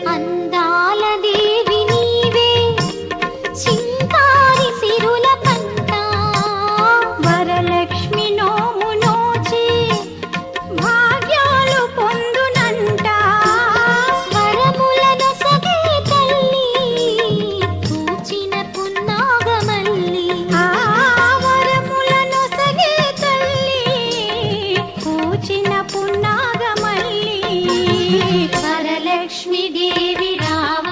అందాల దేవి నీవే చింకారి సిరుల పంట వరలక్ష్మి నోము నోచి భాగ్యాలు పొందునంట వరములను సగే తల్లి పూచిన పున్నాగమల్లి వరములను సగే తల్లి పూచిన పున్నాగమల్లి వరలక్ష్మి దేవి రావ